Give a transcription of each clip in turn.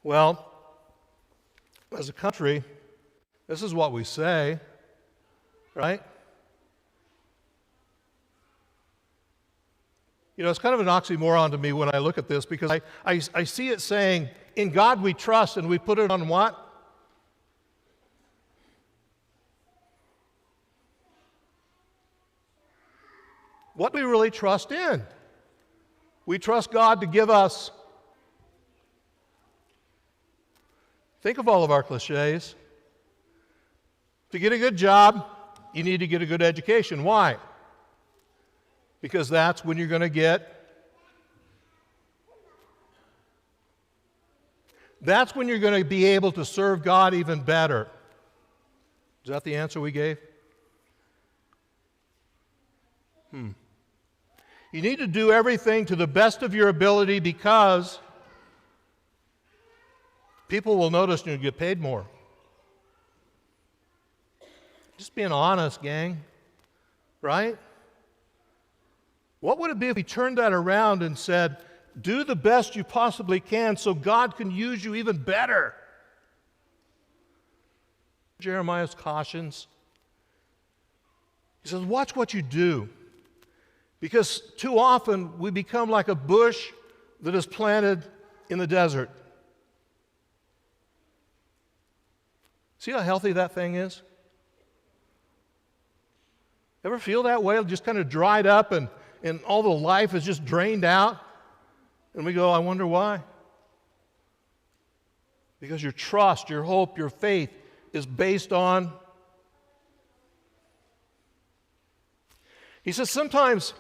Well, as a country, this is what we say, right? You know, it's kind of an oxymoron to me when I look at this because I see it saying, in God we trust, and we put it on what? What do we really trust in? We trust God to give us. Think of all of our cliches. To get a good job, you need to get a good education. Why? Because that's when you're going to be able to serve God even better. Is that the answer we gave? You need to do everything to the best of your ability because people will notice and you'll get paid more. Just being honest, gang, right? What would it be if we turned that around and said, do the best you possibly can so God can use you even better? Jeremiah's cautions. He says, watch what you do. Because too often we become like a bush that is planted in the desert. See how healthy that thing is? Ever feel that way? It just kind of dried up and all the life is just drained out? And we go, I wonder why. Because your trust, your hope, your faith is based on. He says sometimes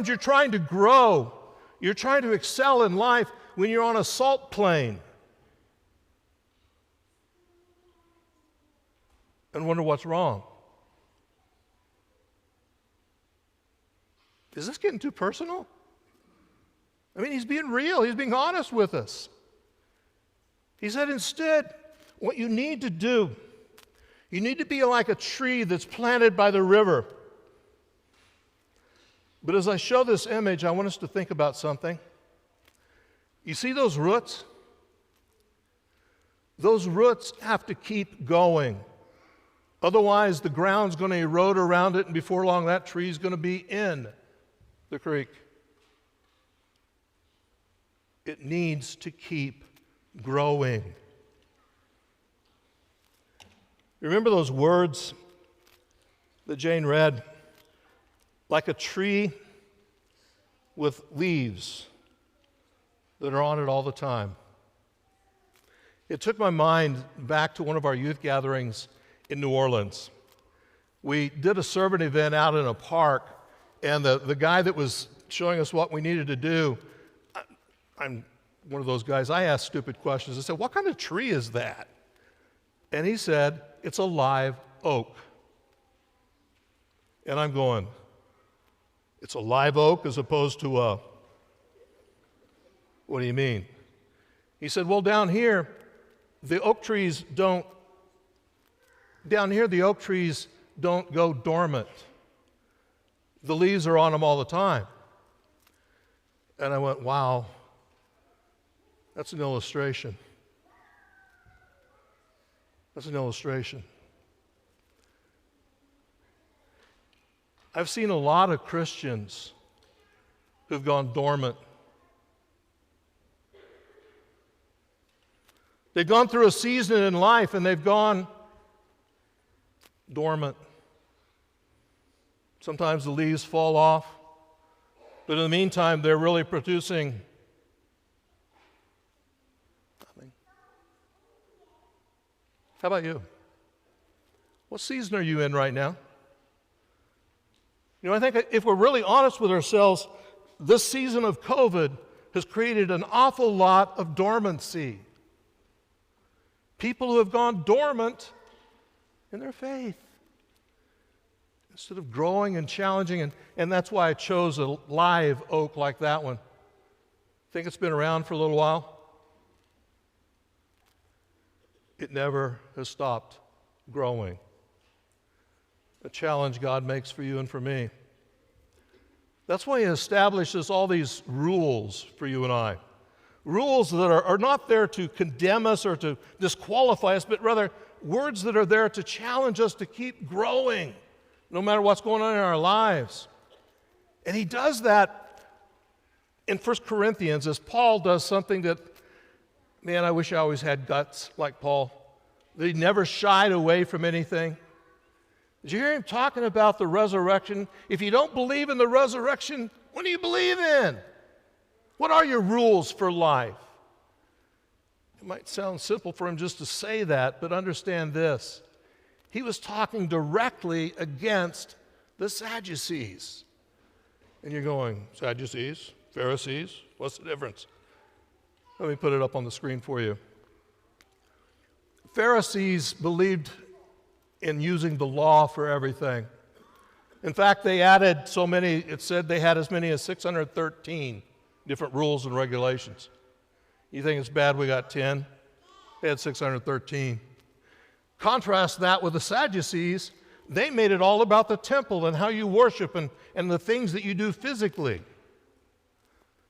you're trying to grow, you're trying to excel in life when you're on a salt plain. And wonder what's wrong. Is this getting too personal? I mean, he's being real. He's being honest with us. He said, instead, what you need to do, you need to be like a tree that's planted by the river. But as I show this image, I want us to think about something. You see those roots? Those roots have to keep going. Otherwise, the ground's going to erode around it, and before long, that tree's going to be in the creek. It needs to keep growing. Remember those words that Jane read? Like a tree with leaves that are on it all the time. It took my mind back to one of our youth gatherings in New Orleans. We did a servant event out in a park, and the guy that was showing us what we needed to do, I'm one of those guys, I ask stupid questions. I said, what kind of tree is that? And he said, it's a live oak. And I'm going, it's a live oak as opposed to a, what do you mean? He said, well, down here, the oak trees don't go dormant. The leaves are on them all the time. And I went, wow, that's an illustration. That's an illustration. I've seen a lot of Christians who've gone dormant. They've gone through a season in life and they've gone dormant. Sometimes the leaves fall off, but in the meantime, they're really producing nothing. How about you? What season are you in right now? You know, I think if we're really honest with ourselves, this season of COVID has created an awful lot of dormancy. People who have gone dormant in their faith instead of growing and challenging, and that's why I chose a live oak like that one. Think it's been around for a little while? It never has stopped growing. A challenge God makes for you and for me. That's why He establishes all these rules for you and I. Rules that are not there to condemn us or to disqualify us, but rather words that are there to challenge us to keep growing, no matter what's going on in our lives. And he does that in 1 Corinthians as Paul does something that, man, I wish I always had guts like Paul, that he never shied away from anything. Did you hear him talking about the resurrection? If you don't believe in the resurrection, what do you believe in? What are your rules for life? It might sound simple for him just to say that, but understand this. He was talking directly against the Sadducees. And you're going, Sadducees? Pharisees? What's the difference? Let me put it up on the screen for you. Pharisees believed in using the law for everything. In fact, they added so many, it said they had as many as 613 different rules and regulations. You think it's bad we got 10? They had 613. Contrast that with the Sadducees. They made it all about the temple and how you worship and the things that you do physically.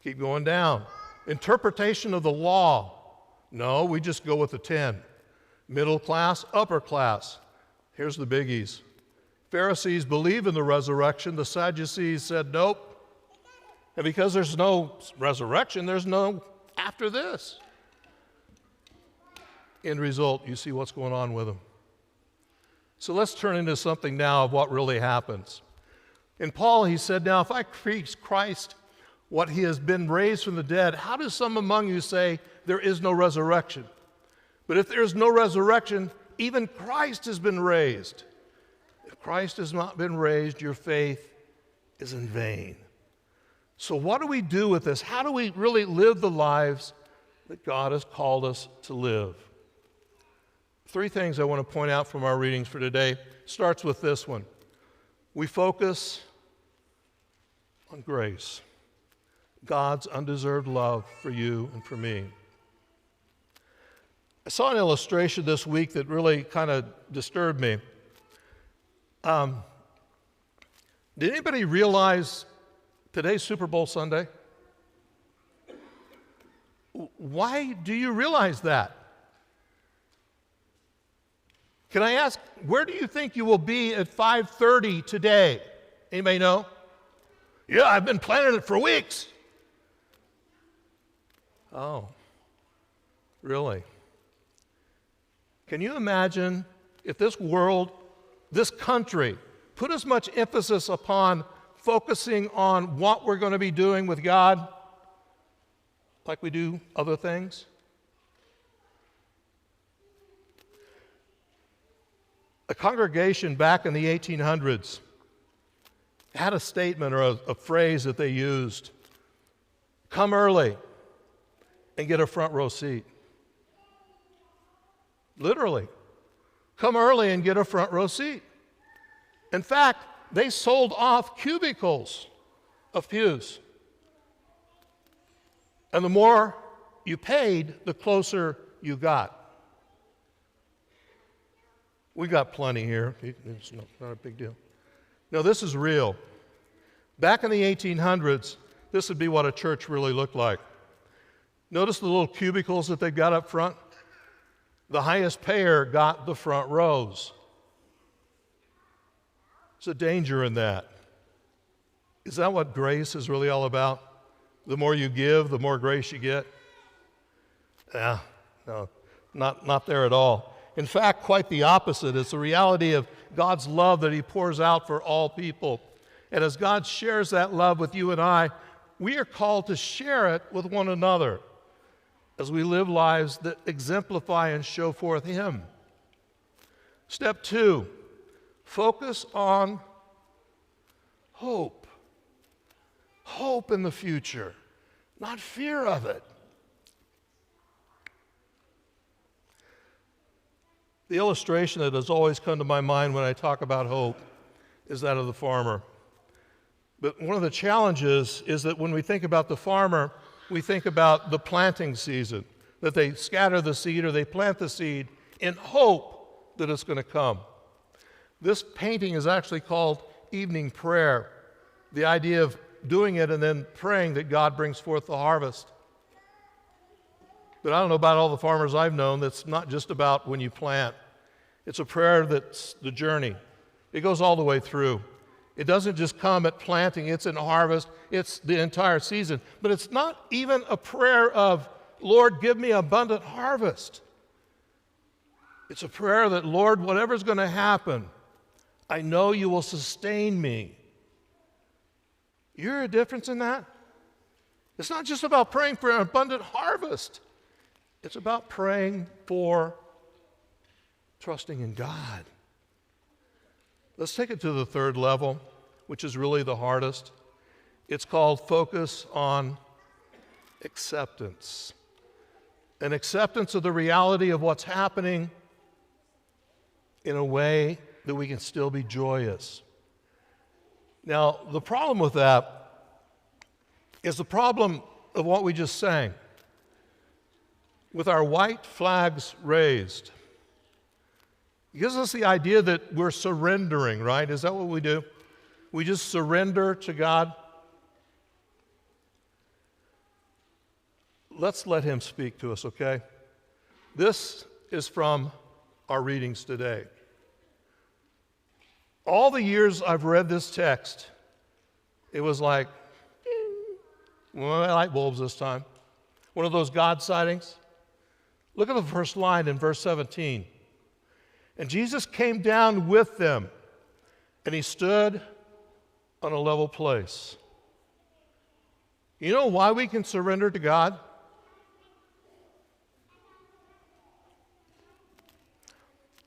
Keep going down. Interpretation of the law. No, we just go with the 10. Middle class, upper class. Here's the biggies. Pharisees believe in the resurrection. The Sadducees said nope. And because there's no resurrection, there's no after this. End result, you see what's going on with them. So let's turn into something now of what really happens. In Paul, he said, now if I preach Christ, what he has been raised from the dead, how do some among you say there is no resurrection? But if there is no resurrection, even Christ has been raised. If Christ has not been raised, your faith is in vain. So what do we do with this? How do we really live the lives that God has called us to live? 3 things I want to point out from our readings for today. Starts with this one. We focus on grace, God's undeserved love for you and for me. I saw an illustration this week that really kind of disturbed me. Did anybody realize today's Super Bowl Sunday? Why do you realize that? Can I ask, where do you think you will be at 5:30 today? Anybody know? Yeah, I've been planning it for weeks. Oh, really? Can you imagine if this world, this country, put as much emphasis upon focusing on what we're going to be doing with God like we do other things? A congregation back in the 1800s had a statement or a phrase that they used. Come early and get a front row seat. Literally. Come early and get a front row seat. In fact, they sold off cubicles of pews. And the more you paid, the closer you got. We got plenty here. It's not a big deal. No, this is real. Back in the 1800s, this would be what a church really looked like. Notice the little cubicles that they've got up front? The highest payer got the front rows. There's a danger in that. Is that what grace is really all about? The more you give, the more grace you get? No, not there at all. In fact, quite the opposite. It's the reality of God's love that he pours out for all people. And as God shares that love with you and I, we are called to share it with one another as we live lives that exemplify and show forth him. Step 2, focus on hope. Hope in the future, not fear of it. The illustration that has always come to my mind when I talk about hope is that of the farmer. But one of the challenges is that when we think about the farmer, we think about the planting season, that they scatter the seed or they plant the seed in hope that it's going to come. This painting is actually called evening prayer, the idea of doing it and then praying that God brings forth the harvest. But I don't know about all the farmers I've known, that's not just about when you plant. It's a prayer that's the journey. It goes all the way through. It doesn't just come at planting, it's in harvest, it's the entire season. But it's not even a prayer of, Lord, give me abundant harvest. It's a prayer that, Lord, whatever's going to happen, I know you will sustain me. You hear a difference in that? It's not just about praying for an abundant harvest. It's about praying for trusting in God. Let's take it to the third level, which is really the hardest. It's called focus on acceptance. An acceptance of the reality of what's happening in a way that we can still be joyous. Now, the problem with that is the problem of what we just sang. With our white flags raised, it gives us the idea that we're surrendering, right? Is that what we do? We just surrender to God. Let's let him speak to us, okay? This is from our readings today. All the years I've read this text, it was like, light bulbs this time. One of those God sightings. Look at the first line in verse 17. And Jesus came down with them, and he stood on a level place. You know why we can surrender to God?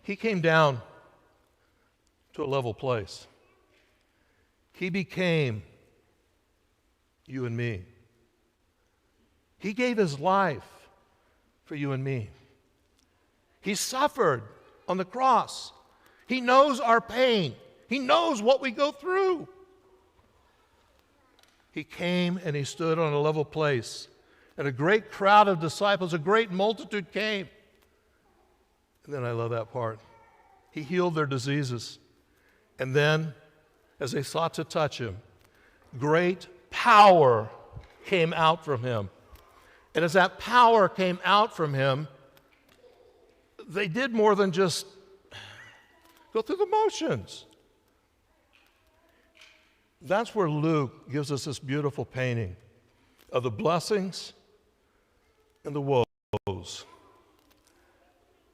He came down to a level place. He became you and me. He gave his life for you and me. He suffered on the cross. He knows our pain. He knows what we go through. He came and he stood on a level place. And a great crowd of disciples, a great multitude came. And then I love that part. He healed their diseases. And then, as they sought to touch him, great power came out from him. And as that power came out from him, they did more than just go through the motions. That's where Luke gives us this beautiful painting of the blessings and the woes.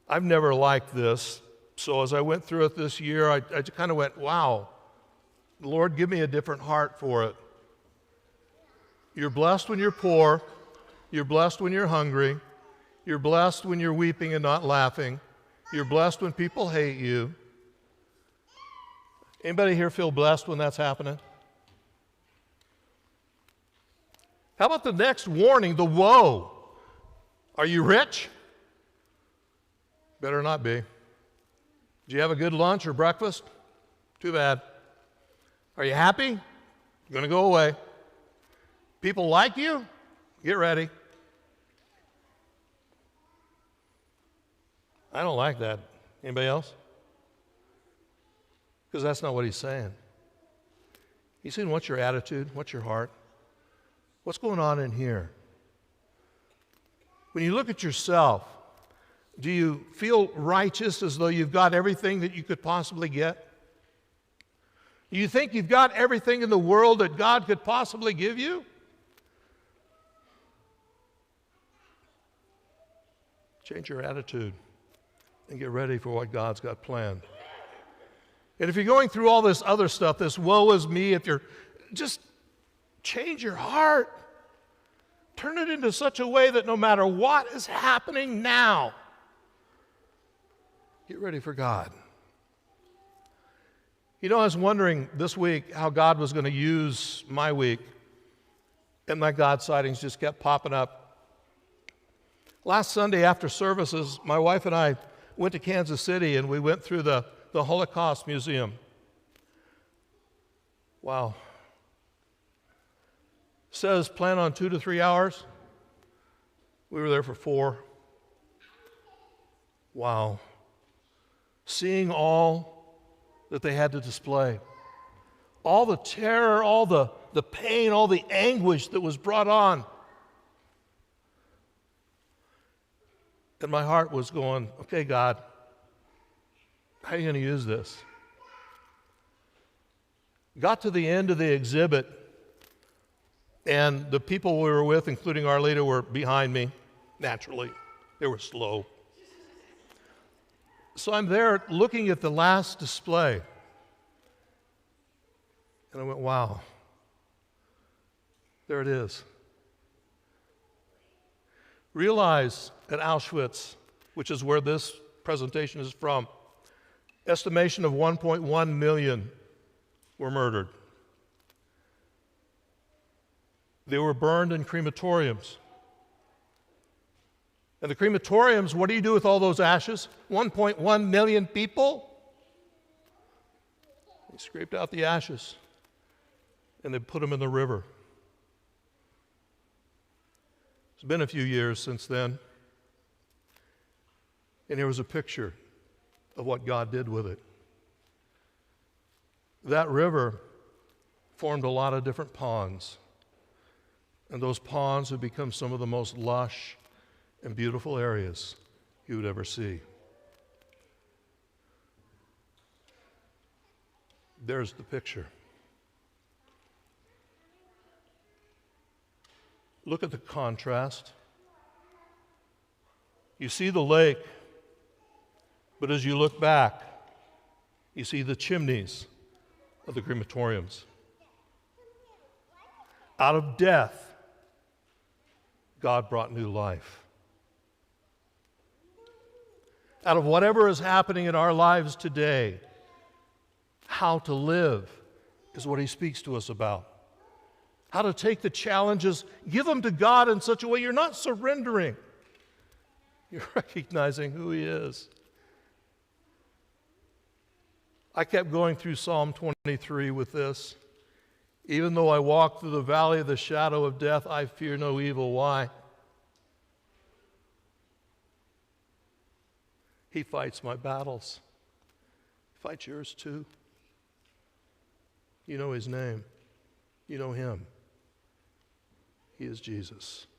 I've never liked this, so as I went through it this year, I just kind of went, wow, Lord, give me a different heart for it. You're blessed when you're poor. You're blessed when you're hungry. You're blessed when you're weeping and not laughing. You're blessed when people hate you. Anybody here feel blessed when that's happening? How about the next warning, the woe? Are you rich? Better not be. Did you have a good lunch or breakfast? Too bad. Are you happy? You're going to go away. People like you? Get ready. I don't like that. Anybody else? Because that's not what he's saying. He's saying, what's your attitude? What's your heart? What's going on in here? When you look at yourself, do you feel righteous as though you've got everything that you could possibly get? Do you think you've got everything in the world that God could possibly give you? Change your attitude and get ready for what God's got planned. And if you're going through all this other stuff, this woe is me, if you're just change your heart. Turn it into such a way that no matter what is happening now, get ready for God. You know, I was wondering this week how God was going to use my week, and my God sightings just kept popping up. Last Sunday after services, my wife and I went to Kansas City, and we went through the Holocaust Museum. Wow. Says plan on 2 to 3 hours. We were there for 4. Wow. Seeing all that they had to display. All the terror, all the pain, all the anguish that was brought on. And my heart was going, okay, God, how are you going to use this? Got to the end of the exhibit, and the people we were with, including our leader, were behind me, naturally. They were slow. So I'm there looking at the last display. And I went, wow, there it is. Realize at Auschwitz, which is where this presentation is from, estimation of 1.1 million were murdered. They were burned in crematoriums. And the crematoriums, what do you do with all those ashes? 1.1 million people? They scraped out the ashes and they put them in the river. It's been a few years since then. And here was a picture of what God did with it. That river formed a lot of different ponds. And those ponds have become some of the most lush and beautiful areas you would ever see. There's the picture. Look at the contrast. You see the lake, but as you look back, you see the chimneys of the crematoriums. Out of death, God brought new life. Out of whatever is happening in our lives today, how to live is what He speaks to us about. How to take the challenges, give them to God in such a way you're not surrendering. You're recognizing who He is. I kept going through Psalm 23 with this. Even though I walk through the valley of the shadow of death, I fear no evil. Why? He fights my battles. He fights yours too. You know His name. You know Him. He is Jesus.